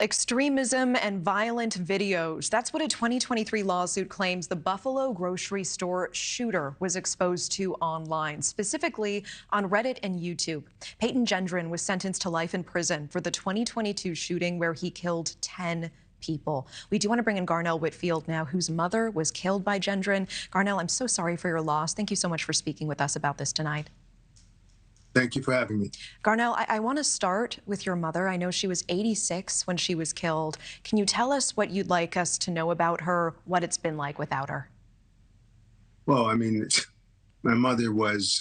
Extremism and violent videos. That's what a 2023 lawsuit claims the Buffalo grocery store shooter was exposed to online, specifically on Reddit and YouTube. Peyton Gendron was sentenced to life in prison for the 2022 shooting where he killed 10 people. We do want to bring in Garnell Whitfield now, whose mother was killed by Gendron. Garnell, I'm so sorry for your loss. Thank you so much for speaking with us about this tonight. Thank you for having me. Garnell, I want to start with your mother. I know she was 86 when she was killed. Can you tell us what you'd like us to know about her, what it's been like without her? Well, I mean, my mother was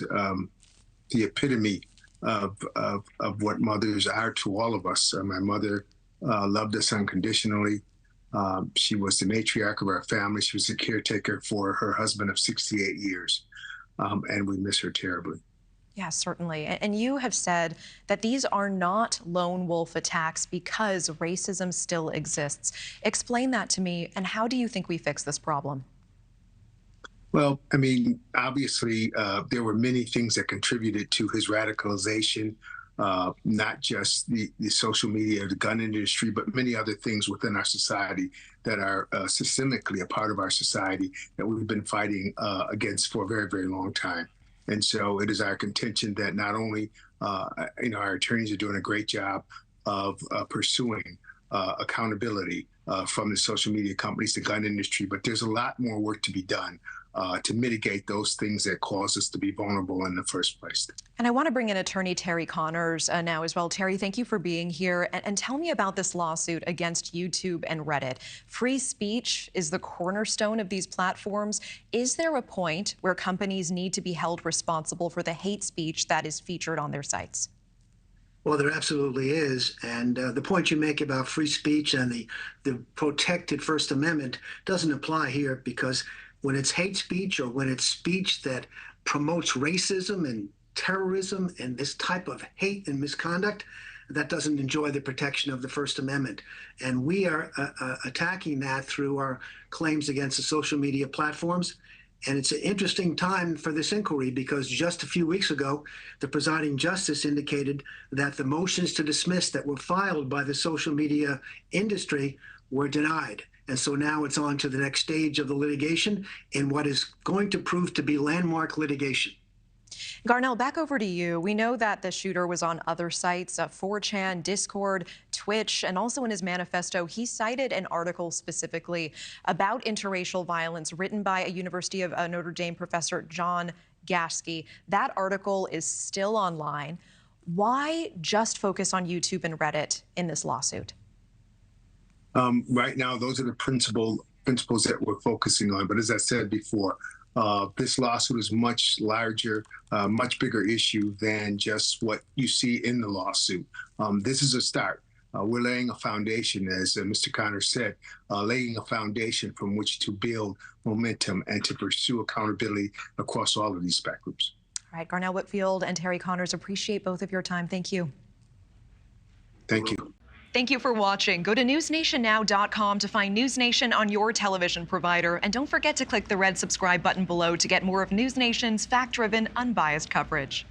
the epitome of what mothers are to all of us. My mother loved us unconditionally. She was the matriarch of our family. She was a caretaker for her husband of 68 years, and we miss her terribly. Yeah, certainly. And you have said that these are not lone wolf attacks because racism still exists. Explain that to me, and how do you think we fix this problem? Well, I mean, obviously, there were many things that contributed to his radicalization, not just the social media, the gun industry, but many other things within our society that are systemically a part of our society that we've been fighting against for a very, very long time. And so it is our contention that not only, our attorneys are doing a great job of pursuing accountability from the social media companies, the gun industry, but there's a lot more work to be done to mitigate those things that cause us to be vulnerable in the first place. And I want to bring in attorney Terry Connors now as well. Terry, thank you for being here. And tell me about this lawsuit against YouTube and Reddit. Free speech is the cornerstone of these platforms. Is there a point where companies need to be held responsible for the hate speech that is featured on their sites? Well, there absolutely is. And the point you make about free speech and the protected First Amendment doesn't apply here, because when it's hate speech or when it's speech that promotes racism and terrorism and this type of hate and misconduct, that doesn't enjoy the protection of the First Amendment. And we are attacking that through our claims against the social media platforms. And it's an interesting time for this inquiry, because just a few weeks ago, the presiding justice indicated that the motions to dismiss that were filed by the social media industry were denied. And so now it's on to the next stage of the litigation in what is going to prove to be landmark litigation. Garnell, back over to you. We know that the shooter was on other sites, 4chan, Discord, Twitch, and also in his manifesto, he cited an article specifically about interracial violence written by a University of Notre Dame professor, John Gasky. That article is still online. Why just focus on YouTube and Reddit in this lawsuit? Right now, those are the principles that we're focusing on. But as I said before, this lawsuit is much larger, much bigger issue than just what you see in the lawsuit. This is a start. We're laying a foundation, as Mr. Connors said, laying a foundation from which to build momentum and to pursue accountability across all of these spectrums. All right, Garnell Whitfield and Terry Connors, appreciate both of your time. Thank you. Thank you. Thank you for watching. Go to newsnationnow.com to find NewsNation on your television provider. And don't forget to click the red subscribe button below to get more of NewsNation's fact-driven, unbiased coverage.